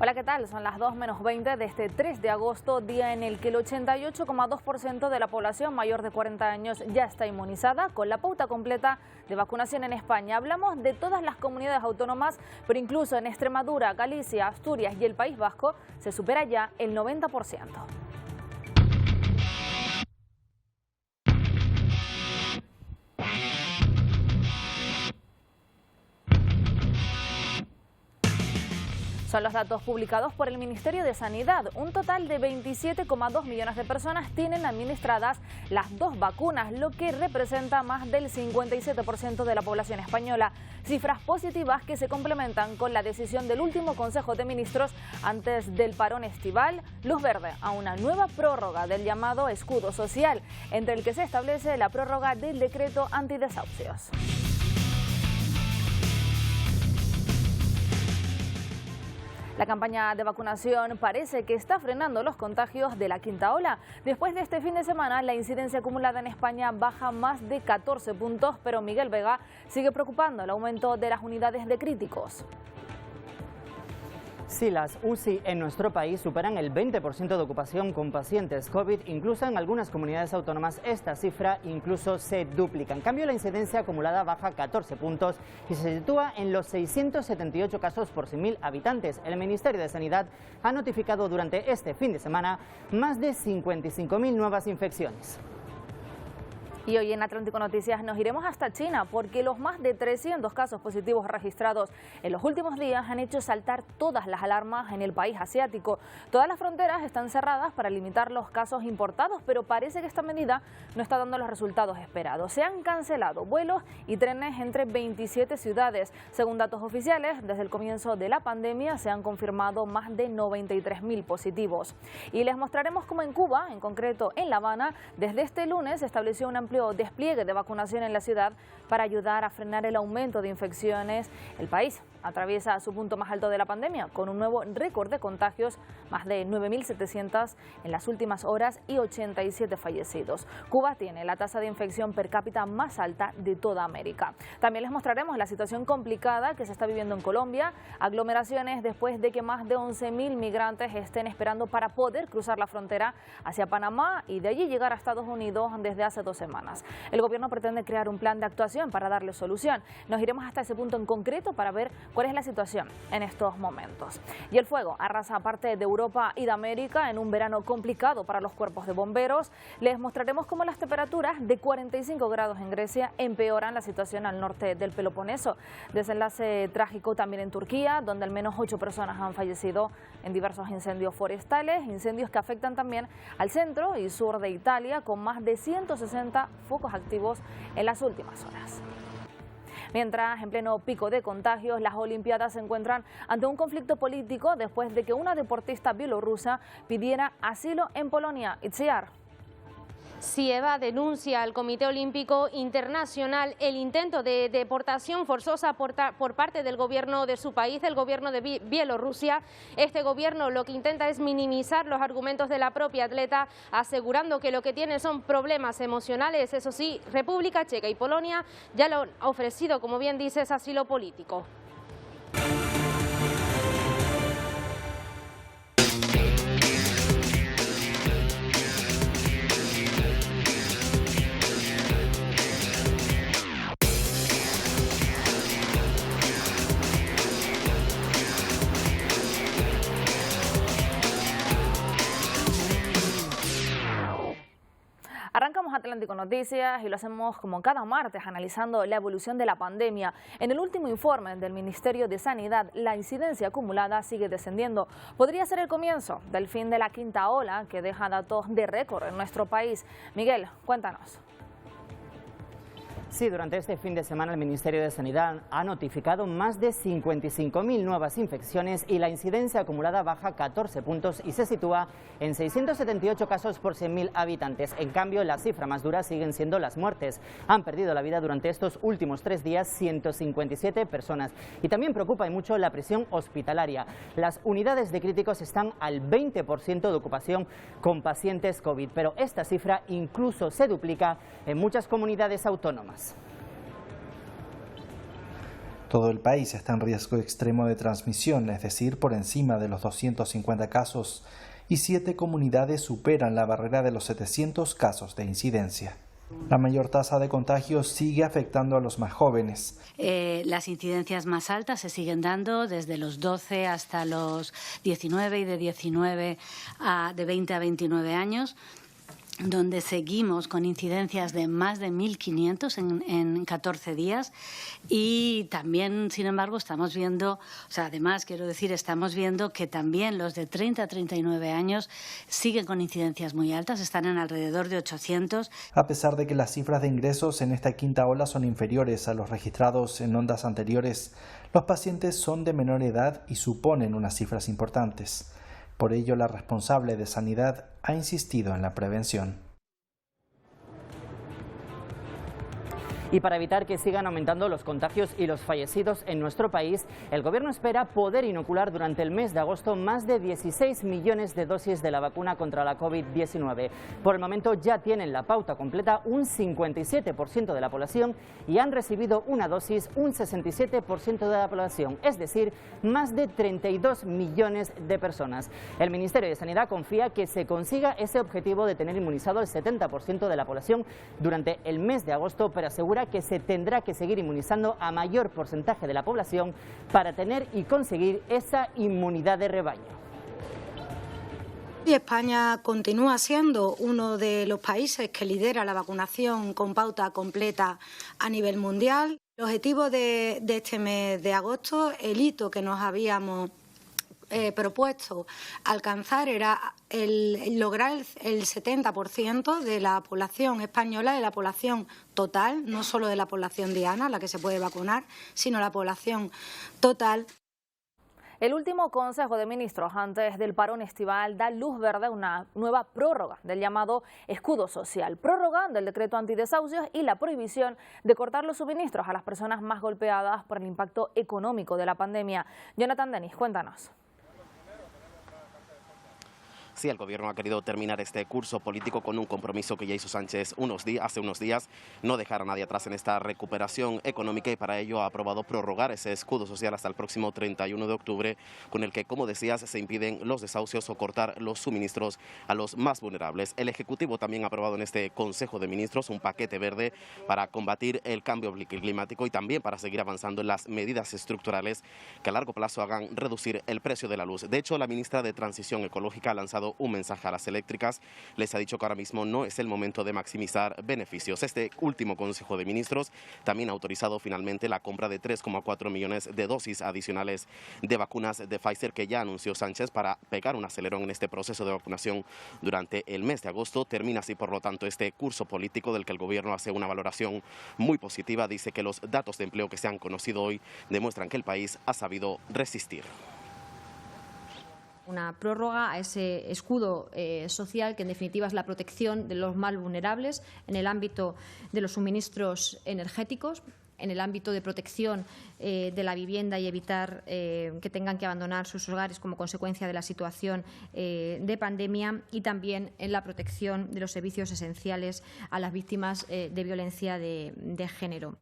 Hola, ¿qué tal? Son las 2:20 de este 3 de agosto, día en el que el 88,2% de la población mayor de 40 años ya está inmunizada con la pauta completa de vacunación en España. Hablamos de todas las comunidades autónomas, pero incluso en Extremadura, Galicia, Asturias y el País Vasco se supera ya el 90%. Son los datos publicados por el Ministerio de Sanidad. Un total de 27,2 millones de personas tienen administradas las dos vacunas, lo que representa más del 57% de la población española. Cifras positivas que se complementan con la decisión del último Consejo de Ministros antes del parón estival, luz verde a una nueva prórroga del llamado escudo social, entre el que se establece la prórroga del decreto antidesahucios. La campaña de vacunación parece que está frenando los contagios de la quinta ola. Después de este fin de semana, la incidencia acumulada en España baja más de 14 puntos, pero Miguel Vega sigue preocupando el aumento de las unidades de críticos. Sí, las UCI en nuestro país superan el 20% de ocupación con pacientes COVID, incluso en algunas comunidades autónomas esta cifra incluso se duplica. En cambio, la incidencia acumulada baja 14 puntos y se sitúa en los 678 casos por 100.000 habitantes. El Ministerio de Sanidad ha notificado durante este fin de semana más de 55.000 nuevas infecciones. Y hoy en Atlántico Noticias nos iremos hasta China porque los más de 300 casos positivos registrados en los últimos días han hecho saltar todas las alarmas en el país asiático. Todas las fronteras están cerradas para limitar los casos importados, pero parece que esta medida no está dando los resultados esperados. Se han cancelado vuelos y trenes entre 27 ciudades. Según datos oficiales, desde el comienzo de la pandemia se han confirmado más de 93.000 positivos. Y les mostraremos cómo en Cuba, en concreto en La Habana, desde este lunes se estableció un amplio despliegue de vacunación en la ciudad para ayudar a frenar el aumento de infecciones. El país atraviesa su punto más alto de la pandemia con un nuevo récord de contagios, más de 9.700 en las últimas horas y 87 fallecidos. Cuba tiene la tasa de infección per cápita más alta de toda América. También les mostraremos la situación complicada que se está viviendo en Colombia, aglomeraciones después de que más de 11.000 migrantes estén esperando para poder cruzar la frontera hacia Panamá y de allí llegar a Estados Unidos desde hace 2 semanas. El gobierno pretende crear un plan de actuación para darle solución. Nos iremos hasta ese punto en concreto para ver cuál es la situación en estos momentos. Y el fuego arrasa parte de Europa y de América en un verano complicado para los cuerpos de bomberos. Les mostraremos cómo las temperaturas de 45 grados en Grecia empeoran la situación al norte del Peloponeso. Desenlace trágico también en Turquía, donde al menos 8 personas han fallecido en diversos incendios forestales, incendios que afectan también al centro y sur de Italia, con más de 160 focos activos en las últimas horas. Mientras, en pleno pico de contagios, las Olimpiadas se encuentran ante un conflicto político después de que una deportista bielorrusa pidiera asilo en Polonia. Itziar. Sieva denuncia al Comité Olímpico Internacional el intento de deportación forzosa por parte del gobierno de su país, del gobierno de Bielorrusia. Este gobierno lo que intenta es minimizar los argumentos de la propia atleta, asegurando que lo que tiene son problemas emocionales. Eso sí, República Checa y Polonia ya lo han ofrecido, como bien dices, asilo político. Arrancamos Atlántico Noticias y lo hacemos como cada martes analizando la evolución de la pandemia. En el último informe del Ministerio de Sanidad, la incidencia acumulada sigue descendiendo. Podría ser el comienzo del fin de la quinta ola que deja datos de récord en nuestro país. Miguel, cuéntanos. Sí, durante este fin de semana el Ministerio de Sanidad ha notificado más de 55.000 nuevas infecciones y la incidencia acumulada baja 14 puntos y se sitúa en 678 casos por 100.000 habitantes. En cambio, la cifra más dura siguen siendo las muertes. Han perdido la vida durante estos últimos 3 días 157 personas. Y también preocupa y mucho la presión hospitalaria. Las unidades de críticos están al 20% de ocupación con pacientes COVID, pero esta cifra incluso se duplica en muchas comunidades autónomas. Todo el país está en riesgo extremo de transmisión, es decir, por encima de los 250 casos, y 7 comunidades superan la barrera de los 700 casos de incidencia. La mayor tasa de contagios sigue afectando a los más jóvenes. Las incidencias más altas se siguen dando desde los 12 hasta los 19 y de 20 a 29 años, donde seguimos con incidencias de más de 1.500 en 14 días y también, sin embargo, estamos viendo, estamos viendo que también los de 30 a 39 años siguen con incidencias muy altas, están en alrededor de 800. A pesar de que las cifras de ingresos en esta quinta ola son inferiores a los registrados en ondas anteriores, los pacientes son de menor edad y suponen unas cifras importantes. Por ello, la responsable de Sanidad ha insistido en la prevención. Y para evitar que sigan aumentando los contagios y los fallecidos en nuestro país, el Gobierno espera poder inocular durante el mes de agosto más de 16 millones de dosis de la vacuna contra la COVID-19. Por el momento ya tienen la pauta completa un 57% de la población y han recibido una dosis un 67% de la población, es decir, más de 32 millones de personas. El Ministerio de Sanidad confía que se consiga ese objetivo de tener inmunizado el 70% de la población durante el mes de agosto, pero asegura que se tendrá que seguir inmunizando a mayor porcentaje de la población para tener y conseguir esa inmunidad de rebaño. Y España continúa siendo uno de los países que lidera la vacunación con pauta completa a nivel mundial. El objetivo de este mes de agosto, el hito que nos habíamos propuesto alcanzar era lograr el 70% de la población española, de la población total, no solo de la población diana, la que se puede vacunar, sino la población total. El último Consejo de Ministros antes del parón estival da luz verde a una nueva prórroga del llamado escudo social, prórroga del decreto antidesahucios y la prohibición de cortar los suministros a las personas más golpeadas por el impacto económico de la pandemia. Jonathan Denis, cuéntanos. Sí, el Gobierno ha querido terminar este curso político con un compromiso que ya hizo Sánchez hace unos días, no dejar a nadie atrás en esta recuperación económica, y para ello ha aprobado prorrogar ese escudo social hasta el próximo 31 de octubre, con el que, como decías, se impiden los desahucios o cortar los suministros a los más vulnerables. El Ejecutivo también ha aprobado en este Consejo de Ministros un paquete verde para combatir el cambio climático y también para seguir avanzando en las medidas estructurales que a largo plazo hagan reducir el precio de la luz. De hecho, la ministra de Transición Ecológica ha lanzado un mensaje a las eléctricas. Les ha dicho que ahora mismo no es el momento de maximizar beneficios. Este último Consejo de Ministros también ha autorizado finalmente la compra de 3,4 millones de dosis adicionales de vacunas de Pfizer, que ya anunció Sánchez, para pegar un acelerón en este proceso de vacunación durante el mes de agosto. Termina así, por lo tanto, este curso político del que el Gobierno hace una valoración muy positiva. Dice que los datos de empleo que se han conocido hoy demuestran que el país ha sabido resistir. Una prórroga a ese escudo social, que en definitiva es la protección de los más vulnerables en el ámbito de los suministros energéticos, en el ámbito de protección de la vivienda y evitar que tengan que abandonar sus hogares como consecuencia de la situación de pandemia, y también en la protección de los servicios esenciales a las víctimas de violencia de género.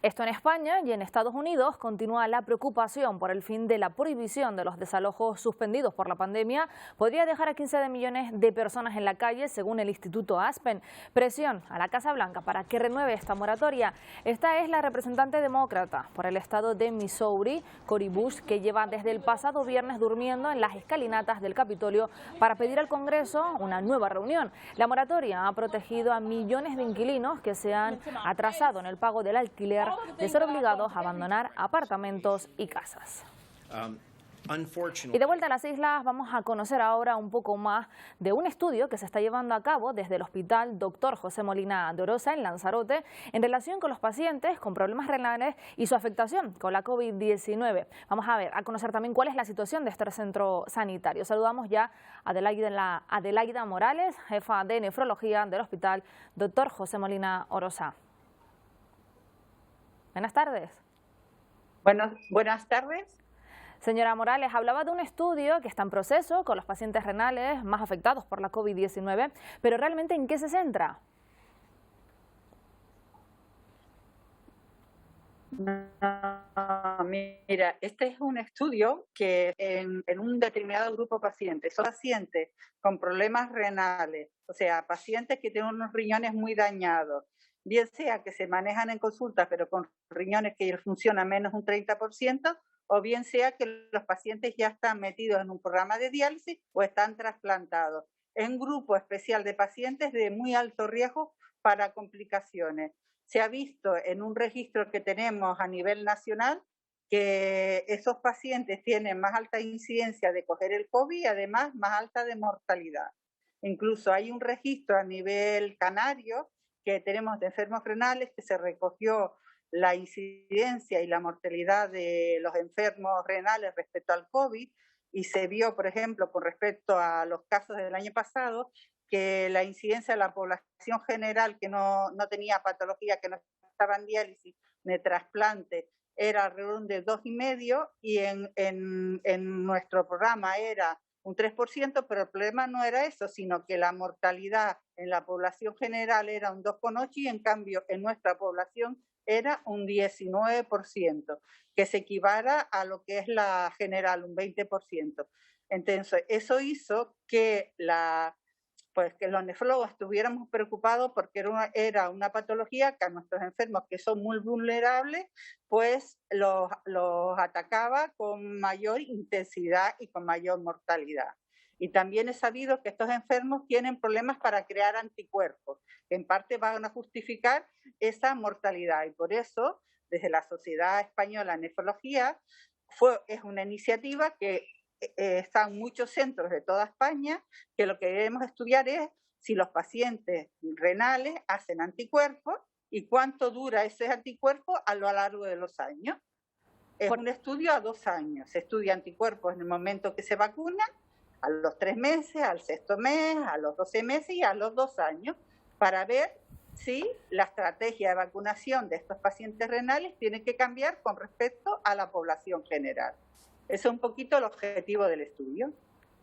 Esto en España, y en Estados Unidos continúa la preocupación por el fin de la prohibición de los desalojos suspendidos por la pandemia. Podría dejar a 15 millones de personas en la calle, según el Instituto Aspen. Presión a la Casa Blanca para que renueve esta moratoria. Esta es la representante demócrata por el estado de Missouri, Cori Bush, que lleva desde el pasado viernes durmiendo en las escalinatas del Capitolio para pedir al Congreso una nueva reunión. La moratoria ha protegido a millones de inquilinos que se han atrasado en el pago del alquiler de ser obligados a abandonar apartamentos y casas. Y de vuelta a las islas, vamos a conocer ahora un poco más de un estudio que se está llevando a cabo desde el Hospital Dr. José Molina de Orosa en Lanzarote en relación con los pacientes con problemas renales y su afectación con la COVID-19. Vamos a conocer también cuál es la situación de este centro sanitario. Saludamos ya a Adelaida Morales, jefa de nefrología del Hospital Dr. José Molina Orosa. Buenas tardes. Buenas tardes. Señora Morales, hablaba de un estudio que está en proceso con los pacientes renales más afectados por la COVID-19, pero ¿realmente en qué se centra? No, mira, este es un estudio que en un determinado grupo de pacientes, son pacientes con problemas renales, o sea, pacientes que tienen unos riñones muy dañados, bien sea que se manejan en consulta pero con riñones que funcionan menos un 30%, o bien sea que los pacientes ya están metidos en un programa de diálisis o están trasplantados. Es un grupo especial de pacientes de muy alto riesgo para complicaciones. Se ha visto en un registro que tenemos a nivel nacional que esos pacientes tienen más alta incidencia de coger el COVID y además más alta de mortalidad. Incluso hay un registro a nivel canario que tenemos de enfermos renales que se recogió la incidencia y la mortalidad de los enfermos renales respecto al COVID y se vio, por ejemplo, con respecto a los casos del año pasado, que la incidencia de la población general que no tenía patología, que no estaba en diálisis ni trasplante, era alrededor de 2,5 y en nuestro programa era un 3%, pero el problema no era eso, sino que la mortalidad en la población general era un 2,8 y en cambio en nuestra población era un 19%, que se equivara a lo que es la general, un 20%. Entonces, eso hizo que que los nefrólogos estuviéramos preocupados porque era una patología que a nuestros enfermos que son muy vulnerables, pues los atacaba con mayor intensidad y con mayor mortalidad. Y también he sabido que estos enfermos tienen problemas para crear anticuerpos, que en parte van a justificar esa mortalidad. Y por eso, desde la Sociedad Española de Nefrología, es una iniciativa que están muchos centros de toda España, que lo que debemos estudiar es si los pacientes renales hacen anticuerpos y cuánto dura ese anticuerpo a lo largo de los años. Es un estudio a 2 años. Se estudia anticuerpos en el momento que se vacuna, a los 3 meses, al 6º mes, a los 12 meses y a los 2 años, para ver si la estrategia de vacunación de estos pacientes renales tiene que cambiar con respecto a la población general. Ese es un poquito el objetivo del estudio.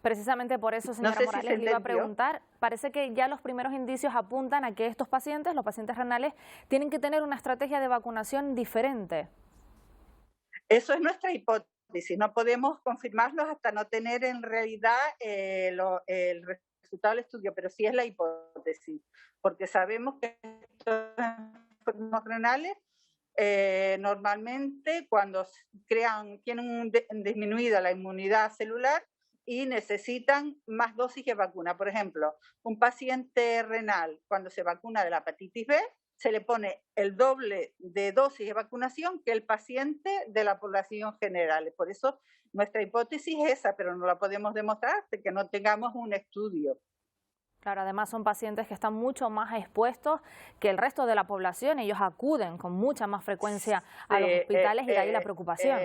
Precisamente por eso, señora Morales, le iba a preguntar, parece que ya los primeros indicios apuntan a que estos pacientes, los pacientes renales, tienen que tener una estrategia de vacunación diferente. Eso es nuestra hipótesis, no podemos confirmarlos hasta no tener en realidad el resultado del estudio, pero sí es la hipótesis, porque sabemos que estos enfermos renales normalmente cuando tienen disminuida la inmunidad celular y necesitan más dosis de vacuna. Por ejemplo, un paciente renal cuando se vacuna de la hepatitis B se le pone el doble de dosis de vacunación que el paciente de la población general. Por eso nuestra hipótesis es esa, pero no la podemos demostrar hasta que no tengamos un estudio. Claro, además son pacientes que están mucho más expuestos que el resto de la población. Ellos acuden con mucha más frecuencia a los hospitales y de ahí la preocupación.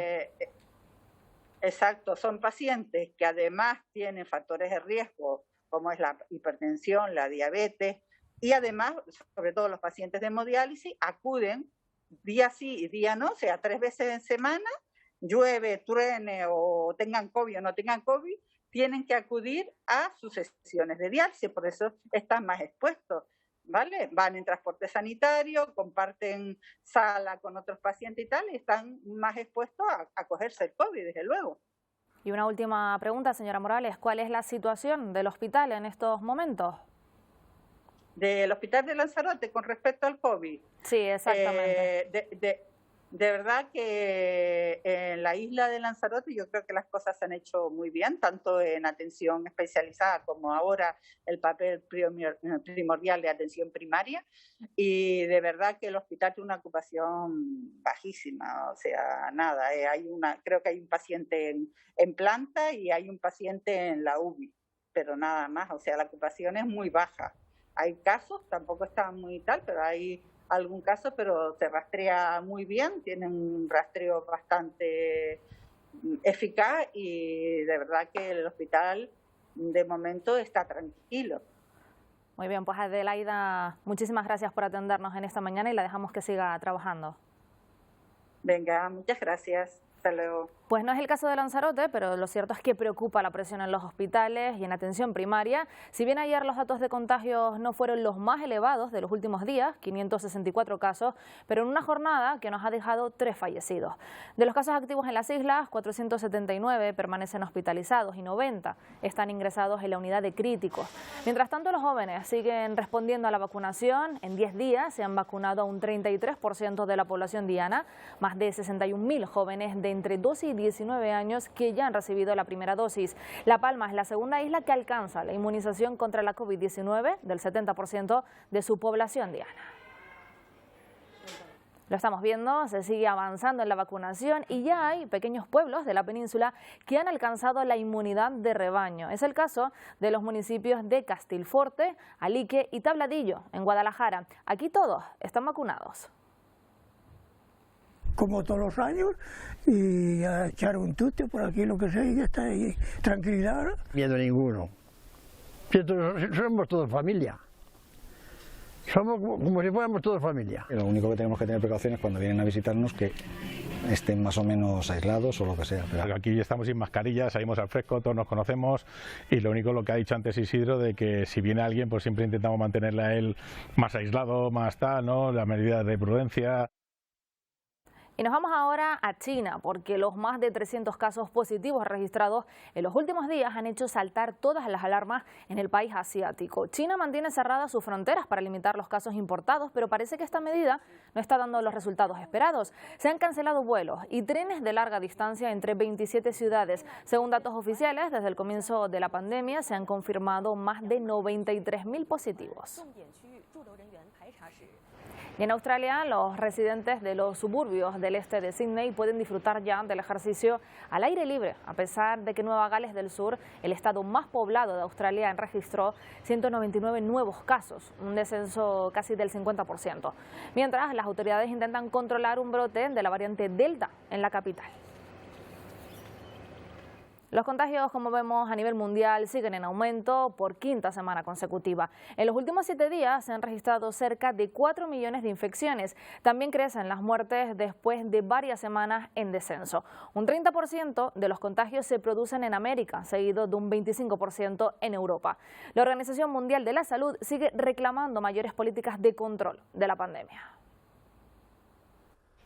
Exacto, son pacientes que además tienen factores de riesgo como es la hipertensión, la diabetes y además, sobre todo los pacientes de hemodiálisis, acuden día sí y día no, o sea, 3 veces en semana, llueve, truene o tengan COVID o no tengan COVID, tienen que acudir a sus sesiones de diálisis, por eso están más expuestos, ¿vale? Van en transporte sanitario, comparten sala con otros pacientes y tal, y están más expuestos a cogerse el COVID, desde luego. Y una última pregunta, señora Morales, ¿cuál es la situación del hospital en estos momentos? ¿Del hospital de Lanzarote con respecto al COVID? Sí, exactamente. De verdad que en la isla de Lanzarote yo creo que las cosas se han hecho muy bien, tanto en atención especializada como ahora el papel primordial de atención primaria, y de verdad que el hospital tiene una ocupación bajísima, o sea, nada, creo que hay un paciente en planta y hay un paciente en la UBI, pero nada más, o sea, la ocupación es muy baja. Hay casos, tampoco está muy tal, pero hay algún caso, pero se rastrea muy bien, tiene un rastreo bastante eficaz y de verdad que el hospital de momento está tranquilo. Muy bien, pues Adelaida, muchísimas gracias por atendernos en esta mañana y la dejamos que siga trabajando. Venga, muchas gracias. Hasta luego. Pues no es el caso de Lanzarote, pero lo cierto es que preocupa la presión en los hospitales y en atención primaria. Si bien ayer los datos de contagios no fueron los más elevados de los últimos días, 564 casos, pero en una jornada que nos ha dejado 3 fallecidos. De los casos activos en las islas, 479 permanecen hospitalizados y 90 están ingresados en la unidad de críticos. Mientras tanto, los jóvenes siguen respondiendo a la vacunación. En 10 días se han vacunado a un 33% de la población diana, más de 61.000 jóvenes de entre 12 y 19 años que ya han recibido la primera dosis. La Palma es la segunda isla que alcanza la inmunización contra la COVID-19 del 70% de su población diana. Lo estamos viendo, se sigue avanzando en la vacunación y ya hay pequeños pueblos de la península que han alcanzado la inmunidad de rebaño. Es el caso de los municipios de Castilforte, Alique y Tabladillo, en Guadalajara. Aquí todos están vacunados. Como todos los años, y a echar un tute por aquí, lo que sea, y ya está ahí. Tranquilidad. Miedo ninguno. Somos todos familia. Somos como si fuéramos todos familia. Lo único que tenemos que tener precaución es cuando vienen a visitarnos que estén más o menos aislados o lo que sea. Pero aquí estamos sin mascarilla, salimos al fresco, todos nos conocemos y lo que ha dicho antes Isidro, de que si viene alguien, pues siempre intentamos mantenerle a él más aislado, más tal, ¿no? Las medidas de prudencia. Y nos vamos ahora a China, porque los más de 300 casos positivos registrados en los últimos días han hecho saltar todas las alarmas en el país asiático. China mantiene cerradas sus fronteras para limitar los casos importados, pero parece que esta medida no está dando los resultados esperados. Se han cancelado vuelos y trenes de larga distancia entre 27 ciudades. Según datos oficiales, desde el comienzo de la pandemia se han confirmado más de 93.000 positivos. Y en Australia, los residentes de los suburbios del este de Sydney pueden disfrutar ya del ejercicio al aire libre, a pesar de que Nueva Gales del Sur, el estado más poblado de Australia, registró 199 nuevos casos, un descenso casi del 50%. Mientras, las autoridades intentan controlar un brote de la variante Delta en la capital. Los contagios, como vemos a nivel mundial, siguen en aumento por 5ª semana consecutiva. En los últimos 7 días se han registrado cerca de 4 millones de infecciones. También crecen las muertes después de varias semanas en descenso. Un 30% de los contagios se producen en América, seguido de un 25% en Europa. La Organización Mundial de la Salud sigue reclamando mayores políticas de control de la pandemia.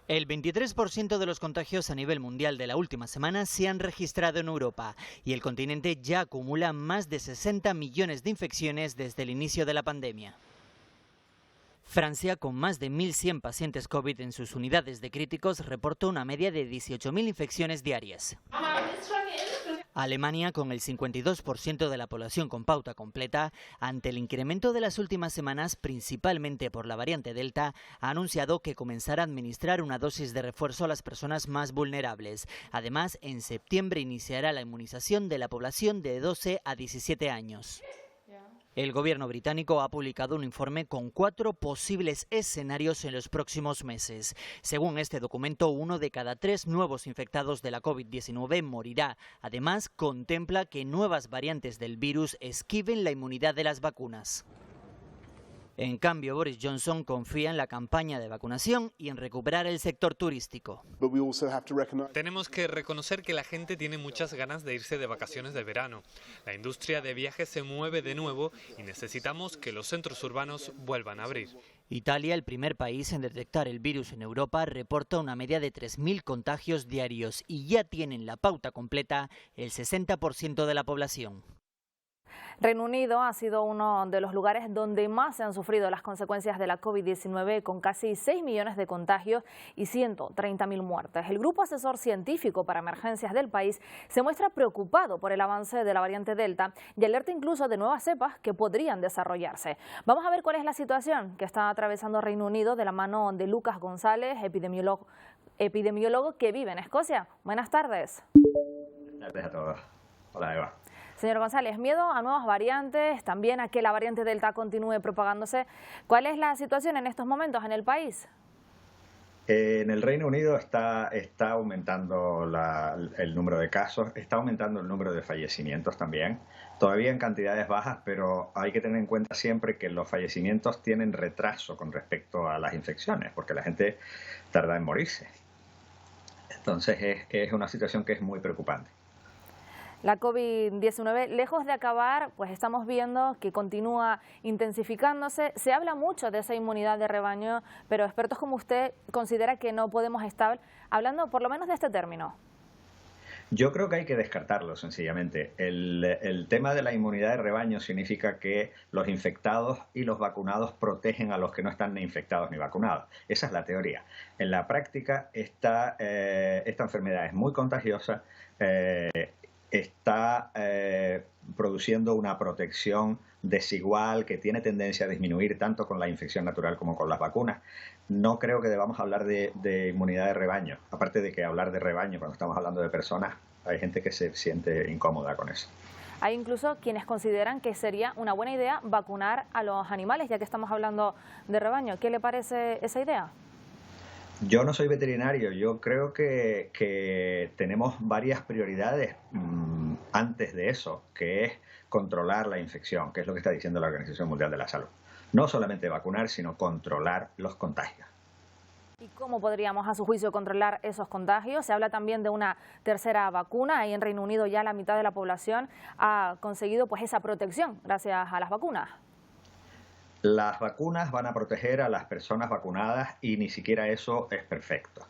El 23% de los contagios a nivel mundial de la última semana se han registrado en Europa y el continente ya acumula más de 60 millones de infecciones desde el inicio de la pandemia. Francia, con más de 1.100 pacientes COVID en sus unidades de críticos, reporta una media de 18.000 infecciones diarias. Alemania, con el 52% de la población con pauta completa, ante el incremento de las últimas semanas, principalmente por la variante Delta, ha anunciado que comenzará a administrar una dosis de refuerzo a las personas más vulnerables. Además, en septiembre iniciará la inmunización de la población de 12 a 17 años. El gobierno británico ha publicado un informe con 4 posibles escenarios en los próximos meses. Según este documento, 1 de cada 3 nuevos infectados de la COVID-19 morirá. Además, contempla que nuevas variantes del virus esquiven la inmunidad de las vacunas. En cambio, Boris Johnson confía en la campaña de vacunación y en recuperar el sector turístico. Tenemos que reconocer que la gente tiene muchas ganas de irse de vacaciones de verano. La industria de viajes se mueve de nuevo y necesitamos que los centros urbanos vuelvan a abrir. Italia, el primer país en detectar el virus en Europa, reporta una media de 3.000 contagios diarios y ya tienen la pauta completa el 60% de la población. Reino Unido ha sido uno de los lugares donde más se han sufrido las consecuencias de la COVID-19, con casi 6 millones de contagios y 130.000 muertes. El Grupo Asesor Científico para Emergencias del país se muestra preocupado por el avance de la variante Delta y alerta incluso de nuevas cepas que podrían desarrollarse. Vamos a ver cuál es la situación que está atravesando Reino Unido de la mano de Lucas González, epidemiólogo que vive en Escocia. Buenas tardes. Buenas tardes a todos. Hola, Eva. Señor González, miedo a nuevas variantes, también a que la variante Delta continúe propagándose. ¿Cuál es la situación en estos momentos en el país? En el Reino Unido está aumentando el número de casos, está aumentando el número de fallecimientos también, todavía en cantidades bajas, pero hay que tener en cuenta siempre que los fallecimientos tienen retraso con respecto a las infecciones, porque la gente tarda en morirse. Entonces es una situación que es muy preocupante. La COVID-19, lejos de acabar, pues estamos viendo que continúa intensificándose. Se habla mucho de esa inmunidad de rebaño, pero expertos como usted considera que no podemos estar hablando por lo menos de este término. Yo creo que hay que descartarlo, sencillamente. El tema de la inmunidad de rebaño significa que los infectados y los vacunados protegen a los que no están ni infectados ni vacunados. Esa es la teoría. En la práctica, esta enfermedad es muy contagiosa, está produciendo una protección desigual que tiene tendencia a disminuir tanto con la infección natural como con las vacunas. No creo que debamos hablar de inmunidad de rebaño, aparte de que hablar de rebaño cuando estamos hablando de personas, hay gente que se siente incómoda con eso. Hay incluso quienes consideran que sería una buena idea vacunar a los animales, ya que estamos hablando de rebaño. ¿Qué le parece esa idea? Yo no soy veterinario, yo creo que tenemos varias prioridades antes de eso, que es controlar la infección, que es lo que está diciendo la Organización Mundial de la Salud. No solamente vacunar, sino controlar los contagios. ¿Y cómo podríamos, a su juicio, controlar esos contagios? Se habla también de una tercera vacuna. Ahí en Reino Unido ya la mitad de la población ha conseguido pues esa protección gracias a las vacunas. Las vacunas van a proteger a las personas vacunadas y ni siquiera eso es perfecto.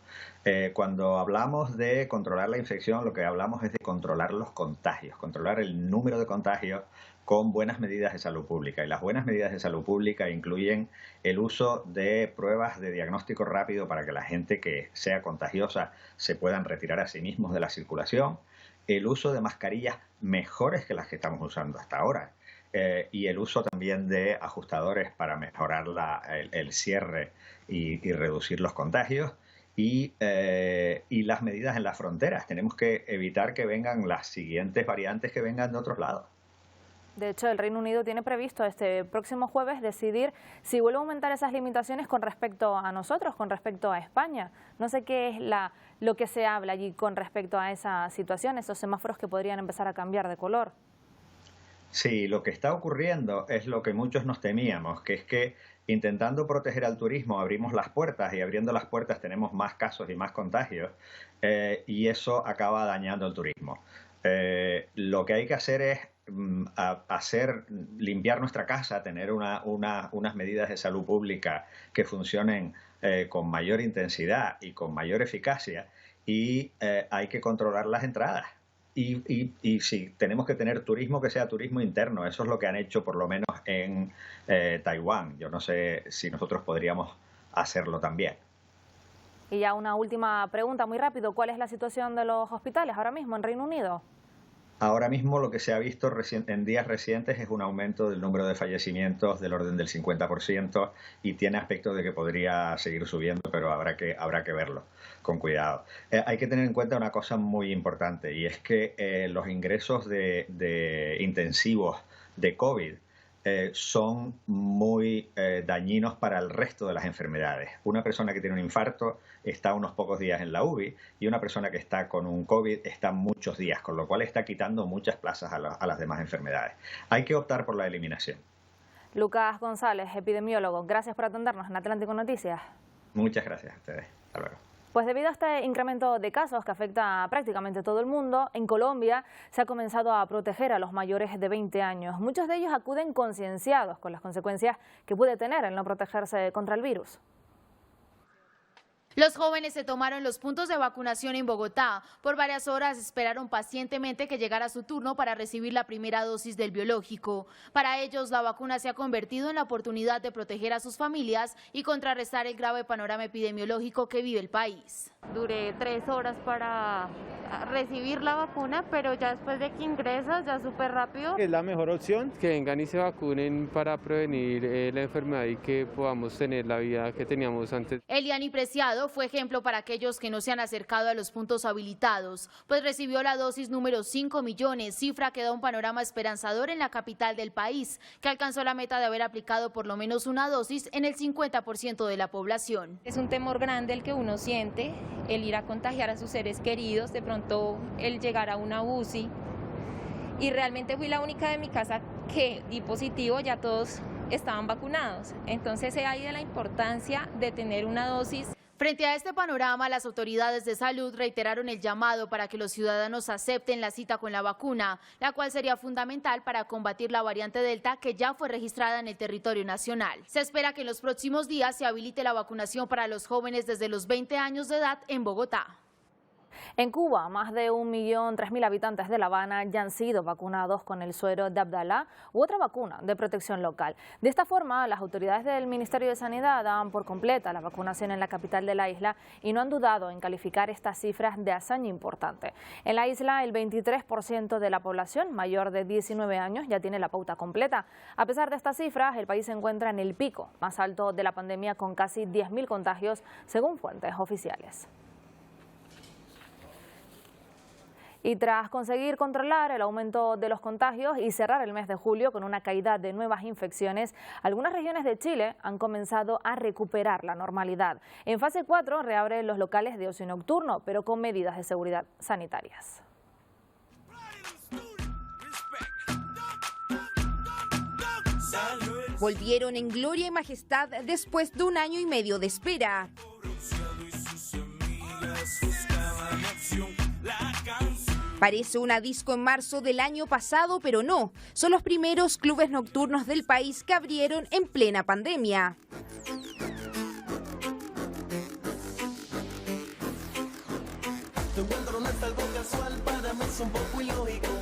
Cuando hablamos de controlar la infección, lo que hablamos es de controlar los contagios, controlar el número de contagios con buenas medidas de salud pública. Y las buenas medidas de salud pública incluyen el uso de pruebas de diagnóstico rápido para que la gente que sea contagiosa se puedan retirar a sí mismos de la circulación, el uso de mascarillas mejores que las que estamos usando hasta ahora, y el uso también de ajustadores para mejorar el cierre y reducir los contagios, y las medidas en las fronteras. Tenemos que evitar que vengan las siguientes variantes que vengan de otros lados. De hecho, el Reino Unido tiene previsto este próximo jueves decidir si vuelve a aumentar esas limitaciones con respecto a nosotros, con respecto a España. No sé qué es lo que se habla allí con respecto a esa situación, esos semáforos que podrían empezar a cambiar de color. Sí, lo que está ocurriendo es lo que muchos nos temíamos, que es que intentando proteger al turismo abrimos las puertas y abriendo las puertas tenemos más casos y más contagios, y eso acaba dañando el turismo. Lo que hay que hacer es limpiar nuestra casa, tener unas medidas de salud pública que funcionen con mayor intensidad y con mayor eficacia, y hay que controlar las entradas. Y sí, tenemos que tener turismo que sea turismo interno. Eso es lo que han hecho por lo menos en Taiwán. Yo no sé si nosotros podríamos hacerlo también. Y ya una última pregunta, muy rápido. ¿Cuál es la situación de los hospitales ahora mismo en Reino Unido? Ahora mismo lo que se ha visto en días recientes es un aumento del número de fallecimientos del orden del 50%, y tiene aspectos de que podría seguir subiendo, pero habrá que verlo con cuidado. Hay que tener en cuenta una cosa muy importante, y es que los ingresos de intensivos de COVID son muy dañinos para el resto de las enfermedades. Una persona que tiene un infarto está unos pocos días en la UBI, y una persona que está con un COVID está muchos días, con lo cual está quitando muchas plazas a las demás enfermedades. Hay que optar por la eliminación. Lucas González, epidemiólogo, gracias por atendernos en Atlántico Noticias. Muchas gracias a ustedes. Hasta luego. Pues debido a este incremento de casos que afecta a prácticamente todo el mundo, en Colombia se ha comenzado a proteger a los mayores de 20 años. Muchos de ellos acuden concienciados con las consecuencias que puede tener el no protegerse contra el virus. Los jóvenes se tomaron los puntos de vacunación en Bogotá. Por varias horas esperaron pacientemente que llegara su turno para recibir la primera dosis del biológico. Para ellos, la vacuna se ha convertido en la oportunidad de proteger a sus familias y contrarrestar el grave panorama epidemiológico que vive el país. Duré 3 horas para recibir la vacuna, pero ya después de que ingresas, ya súper rápido. Es la mejor opción, que vengan y se vacunen para prevenir la enfermedad y que podamos tener la vida que teníamos antes. Eliani Preciado fue ejemplo para aquellos que no se han acercado a los puntos habilitados, pues recibió la dosis número 5 millones, cifra que da un panorama esperanzador en la capital del país, que alcanzó la meta de haber aplicado por lo menos una dosis en el 50% de la población. Es un temor grande el que uno siente, el ir a contagiar a sus seres queridos, de pronto el llegar a una UCI, y realmente fui la única de mi casa que di positivo, ya todos estaban vacunados. Entonces ahí de la importancia de tener una dosis Frente a este panorama, las autoridades de salud reiteraron el llamado para que los ciudadanos acepten la cita con la vacuna, la cual sería fundamental para combatir la variante Delta que ya fue registrada en el territorio nacional. Se espera que en los próximos días se habilite la vacunación para los jóvenes desde los 20 años de edad en Bogotá. En Cuba, más de 1.003.000 habitantes de La Habana ya han sido vacunados con el suero de Abdalá u otra vacuna de protección local. De esta forma, las autoridades del Ministerio de Sanidad dan por completa la vacunación en la capital de la isla y no han dudado en calificar estas cifras de hazaña importante. En la isla, el 23% de la población mayor de 19 años ya tiene la pauta completa. A pesar de estas cifras, el país se encuentra en el pico más alto de la pandemia con casi 10.000 contagios, según fuentes oficiales. Y tras conseguir controlar el aumento de los contagios y cerrar el mes de julio con una caída de nuevas infecciones, algunas regiones de Chile han comenzado a recuperar la normalidad. En fase 4 reabren los locales de ocio nocturno, pero con medidas de seguridad sanitarias. Volvieron en gloria y majestad después de 1 año y medio de espera. Parece una disco en marzo del año pasado, pero no. Son los primeros clubes nocturnos del país que abrieron en plena pandemia.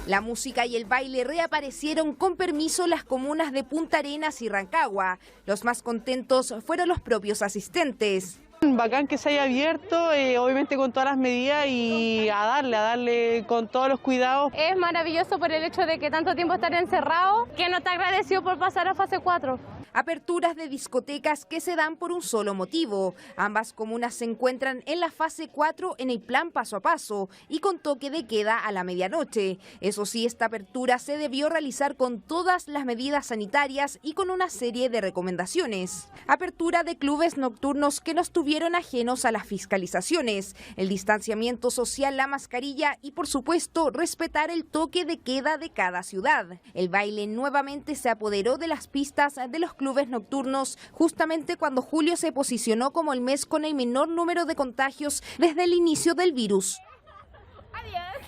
La música y el baile reaparecieron con permiso en las comunas de Punta Arenas y Rancagua. Los más contentos fueron los propios asistentes. Bacán que se haya abierto, obviamente con todas las medidas y a darle con todos los cuidados. Es maravilloso por el hecho de que tanto tiempo estar encerrado, que no te agradeció por pasar a fase 4. Aperturas de discotecas que se dan por un solo motivo. Ambas comunas se encuentran en la fase 4 en el plan paso a paso y con toque de queda a la medianoche. Eso sí, esta apertura se debió realizar con todas las medidas sanitarias y con una serie de recomendaciones. Apertura de clubes nocturnos que no estuvieron ajenos a las fiscalizaciones, el distanciamiento social, la mascarilla y, por supuesto, respetar el toque de queda de cada ciudad. El baile nuevamente se apoderó de las pistas de los clubes nocturnos justamente cuando julio se posicionó como el mes con el menor número de contagios desde el inicio del virus.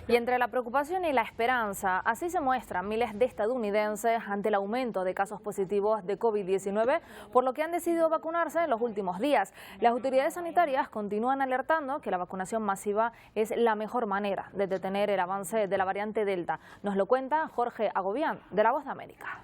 Y entre la preocupación y la esperanza, así se muestran miles de estadounidenses ante el aumento de casos positivos de COVID-19, por lo que han decidido vacunarse en los últimos días. Las autoridades sanitarias continúan alertando que la vacunación masiva es la mejor manera de detener el avance de la variante Delta. Nos lo cuenta Jorge Agobián, de La Voz de América.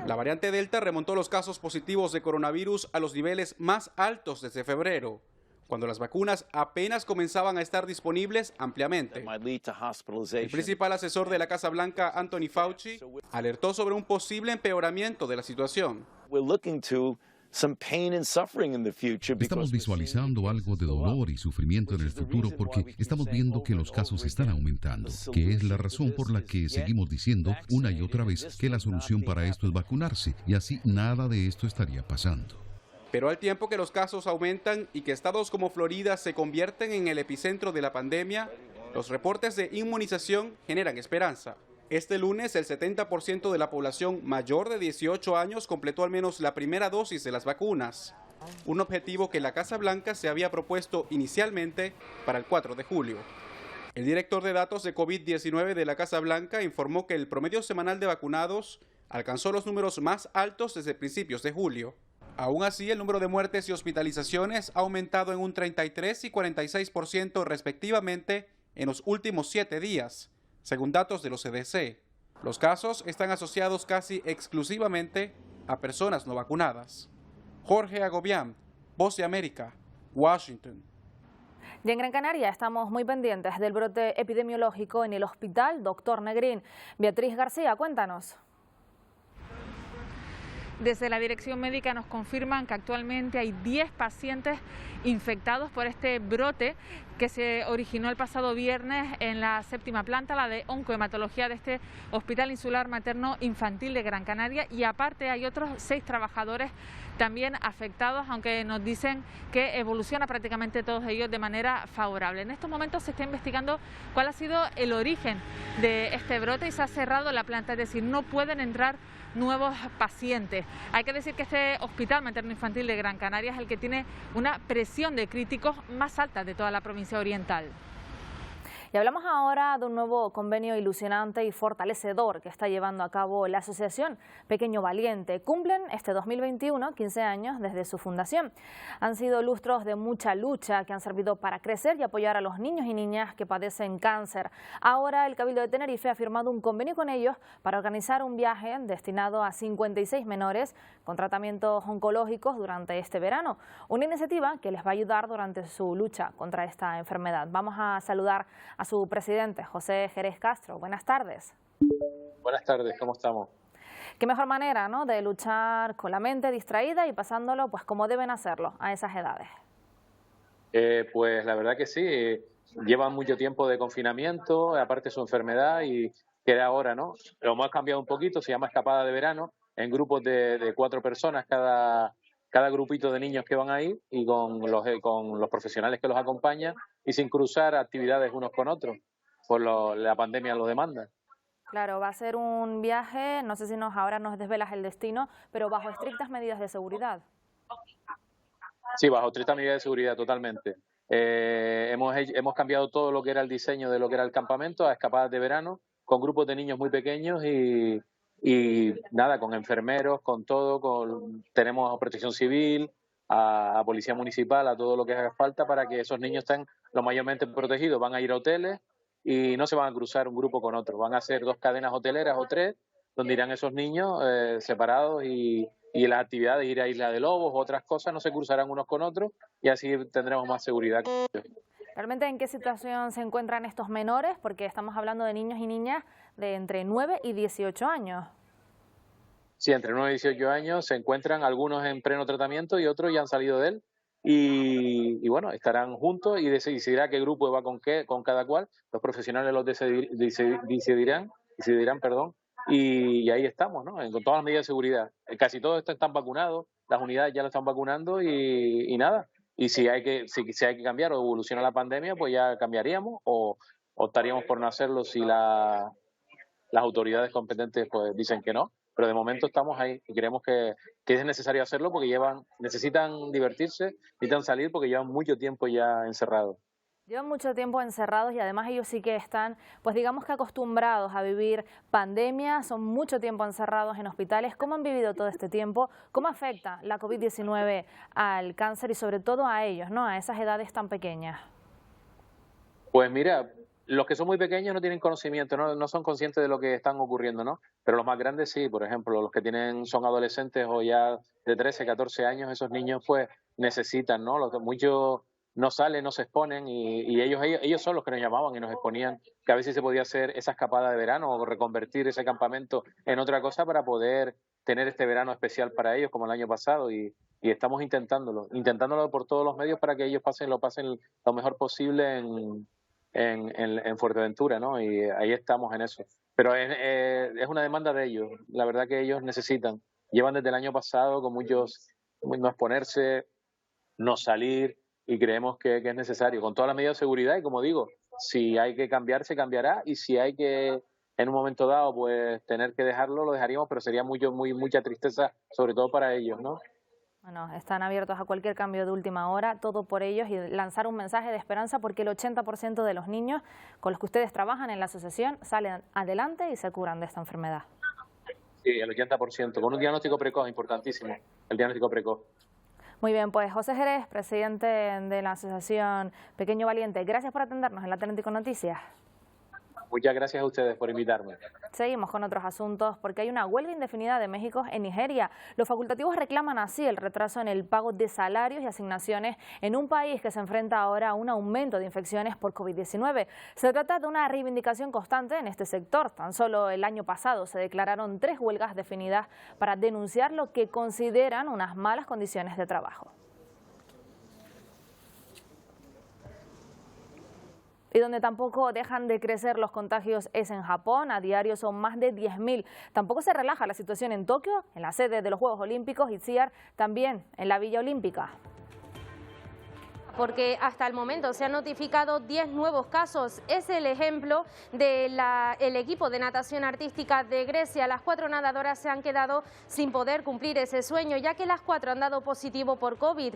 La variante Delta remontó los casos positivos de coronavirus a los niveles más altos desde febrero, cuando las vacunas apenas comenzaban a estar disponibles ampliamente. El principal asesor de la Casa Blanca, Anthony Fauci, alertó sobre un posible empeoramiento de la situación. Estamos visualizando algo de dolor y sufrimiento en el futuro porque estamos viendo que los casos están aumentando, que es la razón por la que seguimos diciendo una y otra vez que la solución para esto es vacunarse, y así nada de esto estaría pasando. Pero al tiempo que los casos aumentan y que estados como Florida se convierten en el epicentro de la pandemia, los reportes de inmunización generan esperanza. Este lunes, el 70% de la población mayor de 18 años completó al menos la primera dosis de las vacunas, un objetivo que la Casa Blanca se había propuesto inicialmente para el 4 de julio. El director de datos de COVID-19 de la Casa Blanca informó que el promedio semanal de vacunados alcanzó los números más altos desde principios de julio. Aún así, el número de muertes y hospitalizaciones ha aumentado en un 33 y 46% respectivamente en los últimos 7 días. Según datos de los CDC, los casos están asociados casi exclusivamente a personas no vacunadas. Jorge Agobián, Voz de América, Washington. Y en Gran Canaria estamos muy pendientes del brote epidemiológico en el Hospital Dr. Negrín. Beatriz García, cuéntanos. Desde la dirección médica nos confirman que actualmente hay 10 pacientes infectados por este brote que se originó el pasado viernes en la 7ª planta, la de oncohematología de este Hospital Insular Materno Infantil de Gran Canaria, y aparte hay otros 6 trabajadores también afectados, aunque nos dicen que evoluciona prácticamente todos ellos de manera favorable. En estos momentos se está investigando cuál ha sido el origen de este brote y se ha cerrado la planta, es decir, no pueden entrar nuevos pacientes. Hay que decir que este Hospital Materno Infantil de Gran Canaria es el que tiene una presión de críticos más alta de toda la provincia oriental. Y hablamos ahora de un nuevo convenio ilusionante y fortalecedor que está llevando a cabo la asociación Pequeño Valiente. Cumplen este 2021 15 años desde su fundación. Han sido lustros de mucha lucha que han servido para crecer y apoyar a los niños y niñas que padecen cáncer. Ahora el Cabildo de Tenerife ha firmado un convenio con ellos para organizar un viaje destinado a 56 menores con tratamientos oncológicos durante este verano. Una iniciativa que les va a ayudar durante su lucha contra esta enfermedad. Vamos a saludar a su presidente, José Jerez Castro. Buenas tardes. Buenas tardes, ¿cómo estamos? Qué mejor manera, ¿no?, de luchar con la mente distraída y pasándolo pues como deben hacerlo a esas edades. Pues la verdad que sí, llevan mucho tiempo de confinamiento, aparte su enfermedad, y queda ahora, ¿no? Lo hemos cambiado un poquito, se llama escapada de verano, en grupos de 4 personas cada grupito de niños que van ahí, y con los profesionales que los acompañan, y sin cruzar actividades unos con otros, por la pandemia lo demanda. Claro, va a ser un viaje, no sé si ahora nos desvelas el destino, pero bajo estrictas medidas de seguridad. Sí, bajo estrictas medidas de seguridad, totalmente. Hemos cambiado todo lo que era el diseño de lo que era el campamento a escapadas de verano, con grupos de niños muy pequeños y nada, con enfermeros, con todo, tenemos a Protección Civil, a Policía Municipal, a todo lo que haga falta para que esos niños estén lo mayormente protegidos. Van a ir a hoteles y no se van a cruzar un grupo con otro. Van a ser 2 cadenas hoteleras o 3, donde irán esos niños separados y las actividades, ir a Isla de Lobos o otras cosas, no se cruzarán unos con otros y así tendremos más seguridad. ¿Realmente en qué situación se encuentran estos menores? Porque estamos hablando de niños y niñas de entre 9 y 18 años. Sí, entre 9 y 18 años se encuentran algunos en pleno tratamiento y otros ya han salido de él. Y bueno, estarán juntos y decidirá qué grupo va con cada cual. Los profesionales los decidirán, y ahí estamos, ¿no? Con todas las medidas de seguridad. Casi todos están vacunados, las unidades ya lo están vacunando y nada. Y si hay que cambiar o evoluciona la pandemia, pues ya cambiaríamos o optaríamos por no hacerlo si las autoridades competentes pues dicen que no. Pero de momento estamos ahí y creemos que es necesario hacerlo porque necesitan divertirse, necesitan salir porque llevan mucho tiempo ya encerrados. Llevan mucho tiempo encerrados y además ellos sí que están, pues digamos que acostumbrados a vivir pandemias, son mucho tiempo encerrados en hospitales. ¿Cómo han vivido todo este tiempo? ¿Cómo afecta la COVID-19 al cáncer y sobre todo a ellos, ¿no?, a esas edades tan pequeñas? Pues mira, los que son muy pequeños no tienen conocimiento, no son conscientes de lo que están ocurriendo, ¿no? Pero los más grandes sí, por ejemplo, los que son adolescentes o ya de 13, 14 años, esos niños pues necesitan, ¿no? Muchos no salen, no se exponen y ellos son los que nos llamaban y nos exponían que a veces se podía hacer esa escapada de verano o reconvertir ese campamento en otra cosa para poder tener este verano especial para ellos como el año pasado y estamos intentándolo por todos los medios para que ellos lo pasen lo mejor posible en Fuerteventura, ¿no? Y ahí estamos en eso. Pero es una demanda de ellos. La verdad que ellos necesitan. Llevan desde el año pasado con muchos no exponerse, no salir y creemos que es necesario. Con todas las medidas de seguridad y como digo, si hay que cambiar, se cambiará y si hay que en un momento dado pues tener que dejarlo, lo dejaríamos, pero sería mucha tristeza, sobre todo para ellos, ¿no? Bueno, están abiertos a cualquier cambio de última hora, todo por ellos y lanzar un mensaje de esperanza porque el 80% de los niños con los que ustedes trabajan en la asociación salen adelante y se curan de esta enfermedad. Sí, el 80%, con un diagnóstico precoz, importantísimo, el diagnóstico precoz. Muy bien, pues José Jerez, presidente de la asociación Pequeño Valiente, gracias por atendernos en la Atlético Noticias. Muchas gracias a ustedes por invitarme. Seguimos con otros asuntos porque hay una huelga indefinida de médicos en Nigeria. Los facultativos reclaman así el retraso en el pago de salarios y asignaciones en un país que se enfrenta ahora a un aumento de infecciones por COVID-19. Se trata de una reivindicación constante en este sector. Tan solo el año pasado se declararon 3 huelgas definidas para denunciar lo que consideran unas malas condiciones de trabajo. Y donde tampoco dejan de crecer los contagios es en Japón. A diario son más de 10.000. Tampoco se relaja la situación en Tokio, en la sede de los Juegos Olímpicos, y también en la Villa Olímpica. porque hasta el momento se han notificado 10 nuevos casos. Es el ejemplo del equipo de natación artística de Grecia. Las 4 nadadoras se han quedado sin poder cumplir ese sueño, ya que las 4 han dado positivo por COVID.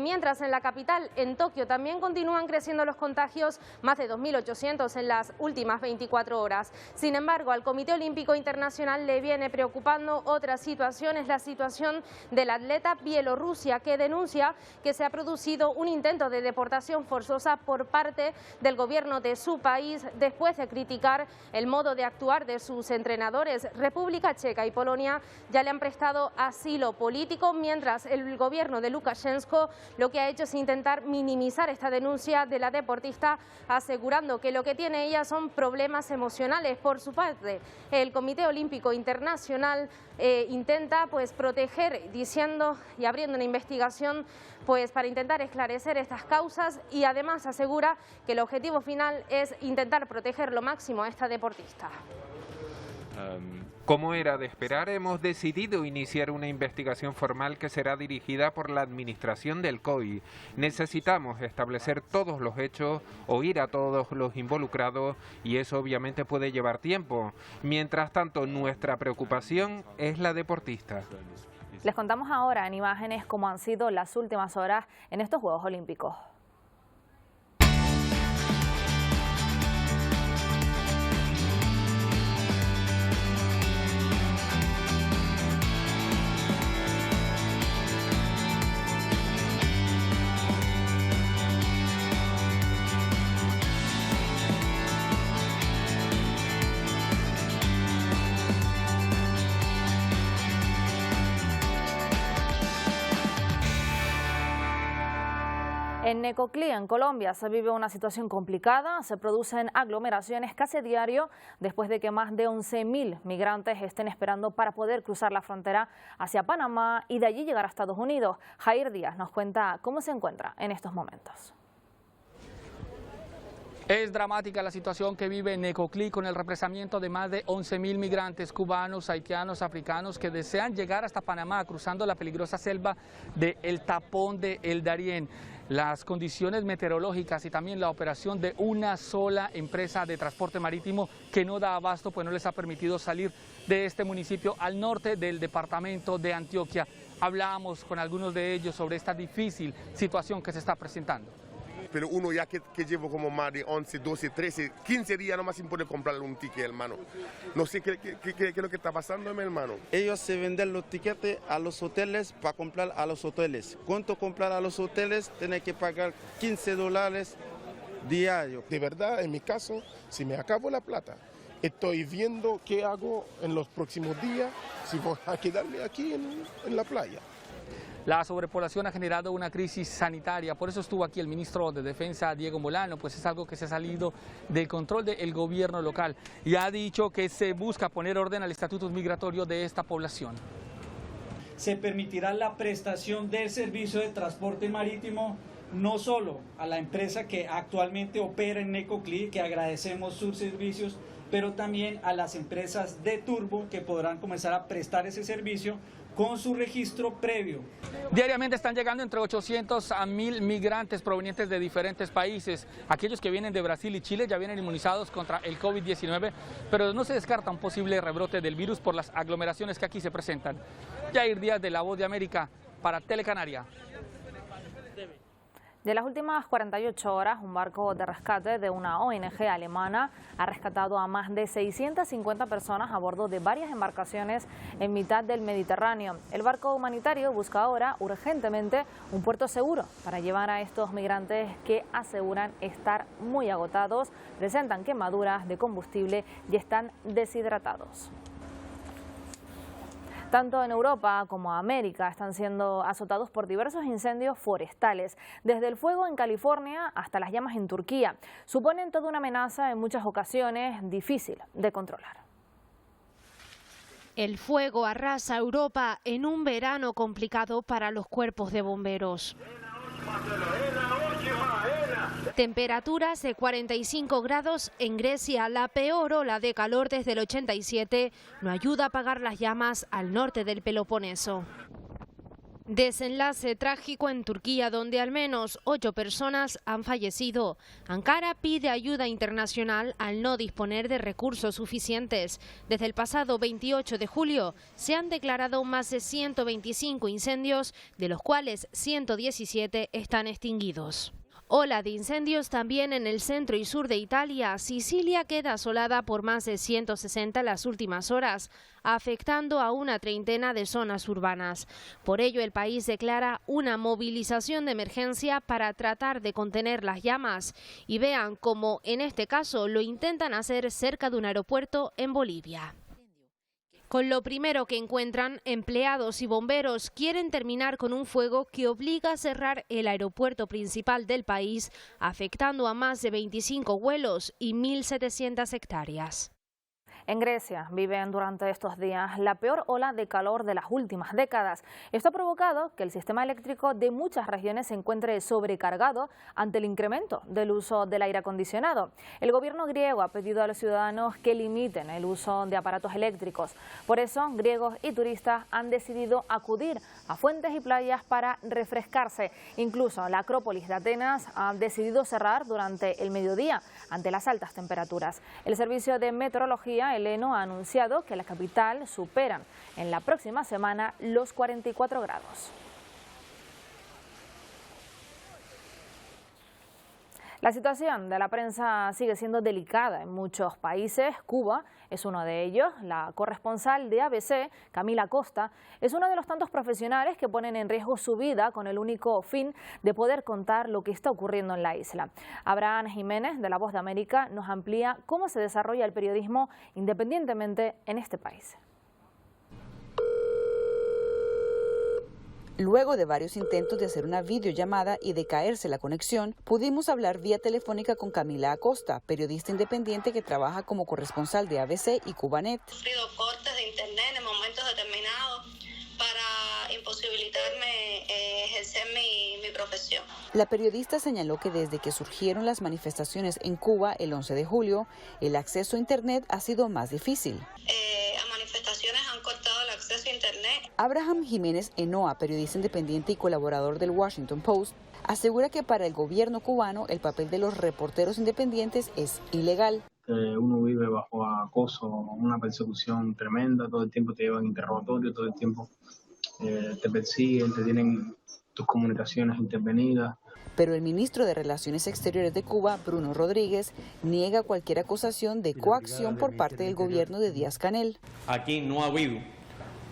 Mientras en la capital, en Tokio, también continúan creciendo los contagios, más de 2.800 en las últimas 24 horas. Sin embargo, al Comité Olímpico Internacional le viene preocupando otra situación, es la situación del atleta Bielorrusia, que denuncia que se ha producido un intento de deportación forzosa por parte del gobierno de su país después de criticar el modo de actuar de sus entrenadores. República Checa y Polonia ya le han prestado asilo político, mientras el gobierno de Lukashenko lo que ha hecho es intentar minimizar esta denuncia de la deportista, asegurando que lo que tiene ella son problemas emocionales. Por su parte, el Comité Olímpico Internacional intenta proteger, diciendo y abriendo una investigación para intentar esclarecer estas causas, y además asegura que el objetivo final es intentar proteger lo máximo a esta deportista. Como era de esperar, hemos decidido iniciar una investigación formal que será dirigida por la administración del COI. Necesitamos establecer todos los hechos, oír a todos los involucrados, y eso obviamente puede llevar tiempo. Mientras tanto, nuestra preocupación es la deportista. Les contamos ahora en imágenes cómo han sido las últimas horas en estos Juegos Olímpicos. En Necoclí, en Colombia, se vive una situación complicada. Se producen aglomeraciones casi diario después de que más de 11.000 migrantes estén esperando para poder cruzar la frontera hacia Panamá y de allí llegar a Estados Unidos. Jair Díaz nos cuenta cómo se encuentra en estos momentos. Es dramática la situación que vive Necoclí, con el represamiento de más de 11.000 migrantes cubanos, haitianos, africanos que desean llegar hasta Panamá cruzando la peligrosa selva del Tapón de El Darién. Las condiciones meteorológicas y también la operación de una sola empresa de transporte marítimo que no da abasto, pues no les ha permitido salir de este municipio al norte del departamento de Antioquia. Hablábamos con algunos de ellos sobre esta difícil situación que se está presentando. Pero uno ya que llevo como más de 11, 12, 13, 15 días nomás sin poder comprarle un ticket, hermano. No sé qué es lo que está pasando, mi hermano. Ellos se venden los tiquetes a los hoteles para comprar a los hoteles. ¿Cuánto comprar a los hoteles? Tiene que pagar $15 diario. De verdad, en mi caso, si me acabo la plata, estoy viendo qué hago en los próximos días, si voy a quedarme aquí en la playa. La sobrepoblación ha generado una crisis sanitaria, por eso estuvo aquí el ministro de Defensa, Diego Molano, pues es algo que se ha salido del control del gobierno local y ha dicho que se busca poner orden al estatuto migratorio de esta población. Se permitirá la prestación del servicio de transporte marítimo no solo a la empresa que actualmente opera en Necoclí, que agradecemos sus servicios, pero también a las empresas de turbo que podrán comenzar a prestar ese servicio con su registro previo. Diariamente están llegando entre 800 a 1.000 migrantes provenientes de diferentes países. Aquellos que vienen de Brasil y Chile ya vienen inmunizados contra el COVID-19, pero no se descarta un posible rebrote del virus por las aglomeraciones que aquí se presentan. Jair Díaz, de La Voz de América, para Telecanaria. De las últimas 48 horas, un barco de rescate de una ONG alemana ha rescatado a más de 650 personas a bordo de varias embarcaciones en mitad del Mediterráneo. El barco humanitario busca ahora urgentemente un puerto seguro para llevar a estos migrantes que aseguran estar muy agotados, presentan quemaduras de combustible y están deshidratados. Tanto en Europa como América están siendo azotados por diversos incendios forestales, desde el fuego en California hasta las llamas en Turquía. Suponen toda una amenaza en muchas ocasiones difícil de controlar. El fuego arrasa Europa en un verano complicado para los cuerpos de bomberos. Temperaturas de 45 grados en Grecia, la peor ola de calor desde el 87, no ayuda a apagar las llamas al norte del Peloponeso. Desenlace trágico en Turquía, donde al menos 8 personas han fallecido. Ankara pide ayuda internacional al no disponer de recursos suficientes. Desde el pasado 28 de julio se han declarado más de 125 incendios, de los cuales 117 están extinguidos. Ola de incendios también en el centro y sur de Italia. Sicilia queda asolada por más de 160 en las últimas horas, afectando a una treintena de zonas urbanas. Por ello, el país declara una movilización de emergencia para tratar de contener las llamas. Y vean cómo, en este caso, lo intentan hacer cerca de un aeropuerto en Bolivia. Con lo primero que encuentran, empleados y bomberos quieren terminar con un fuego que obliga a cerrar el aeropuerto principal del país, afectando a más de 25 vuelos y 1.700 hectáreas. En Grecia viven durante estos días la peor ola de calor de las últimas décadas. Esto ha provocado que el sistema eléctrico de muchas regiones se encuentre sobrecargado ante el incremento del uso del aire acondicionado. El gobierno griego ha pedido a los ciudadanos que limiten el uso de aparatos eléctricos. Por eso, griegos y turistas han decidido acudir a fuentes y playas para refrescarse. Incluso la Acrópolis de Atenas ha decidido cerrar durante el mediodía ante las altas temperaturas. El servicio de meteorología Eleno ha anunciado que la capital superan en la próxima semana los 44 grados. La situación de la prensa sigue siendo delicada en muchos países. Cuba es uno de ellos. La corresponsal de ABC, Camila Costa, es uno de los tantos profesionales que ponen en riesgo su vida con el único fin de poder contar lo que está ocurriendo en la isla. Abraham Jiménez, de La Voz de América, nos amplía cómo se desarrolla el periodismo independientemente en este país. Luego de varios intentos de hacer una videollamada y de caerse la conexión, pudimos hablar vía telefónica con Camila Acosta, periodista independiente que trabaja como corresponsal de ABC y Cubanet. He sufrido cortes de internet en momentos determinados para imposibilitarme ejercer mi profesión. La periodista señaló que desde que surgieron las manifestaciones en Cuba el 11 de julio, el acceso a internet ha sido más difícil. A manifestaciones han cortado el acceso a internet. Abraham Jiménez Enoa, periodista independiente y colaborador del Washington Post, asegura que para el gobierno cubano el papel de los reporteros independientes es ilegal. Uno vive bajo acoso, una persecución tremenda, todo el tiempo te llevan interrogatorio, todo el tiempo te persiguen, te tienen tus comunicaciones intervenidas. Pero el ministro de Relaciones Exteriores de Cuba, Bruno Rodríguez, niega cualquier acusación de coacción por parte del gobierno de Díaz-Canel. Aquí no ha habido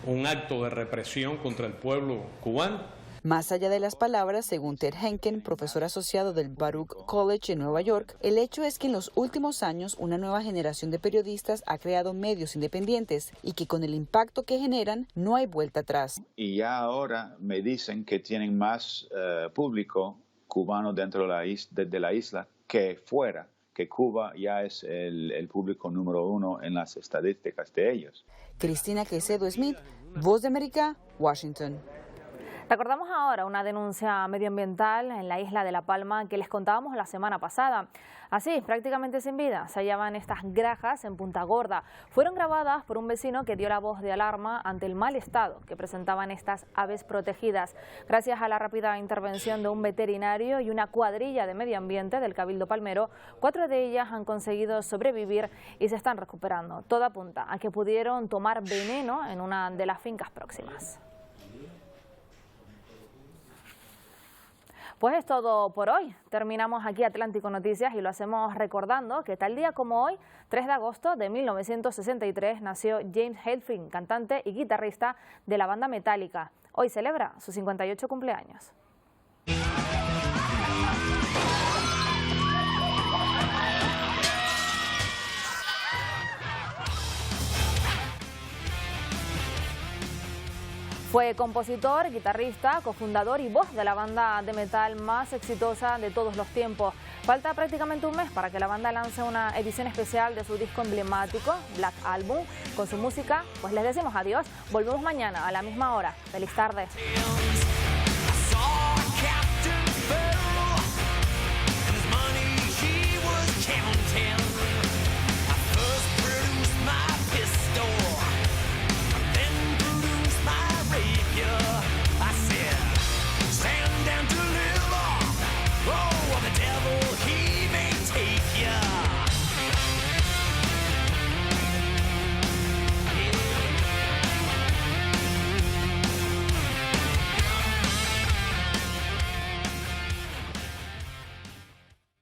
un acto de represión contra el pueblo cubano. Más allá de las palabras, según Ted Henken, profesor asociado del Baruch College en Nueva York, el hecho es que en los últimos años una nueva generación de periodistas ha creado medios independientes y que con el impacto que generan no hay vuelta atrás. Y ya ahora me dicen que tienen más público cubano dentro de la isla que fuera, que Cuba ya es el público número 1 en las estadísticas de ellos. Cristina Quecedo Smith, Voz de América, Washington. Recordamos ahora una denuncia medioambiental en la isla de La Palma que les contábamos la semana pasada. Así, prácticamente sin vida, se hallaban estas granjas en Punta Gorda. Fueron grabadas por un vecino que dio la voz de alarma ante el mal estado que presentaban estas aves protegidas. Gracias a la rápida intervención de un veterinario y una cuadrilla de medio ambiente del Cabildo Palmero, 4 de ellas han conseguido sobrevivir y se están recuperando. Todo apunta a que pudieron tomar veneno en una de las fincas próximas. Pues es todo por hoy. Terminamos aquí Atlántico Noticias y lo hacemos recordando que tal día como hoy, 3 de agosto de 1963, nació James Hetfield, cantante y guitarrista de la banda Metallica. Hoy celebra su 58 cumpleaños. Fue compositor, guitarrista, cofundador y voz de la banda de metal más exitosa de todos los tiempos. Falta prácticamente un mes para que la banda lance una edición especial de su disco emblemático, Black Album. Con su música, pues les decimos adiós. Volvemos mañana a la misma hora. ¡Feliz tarde!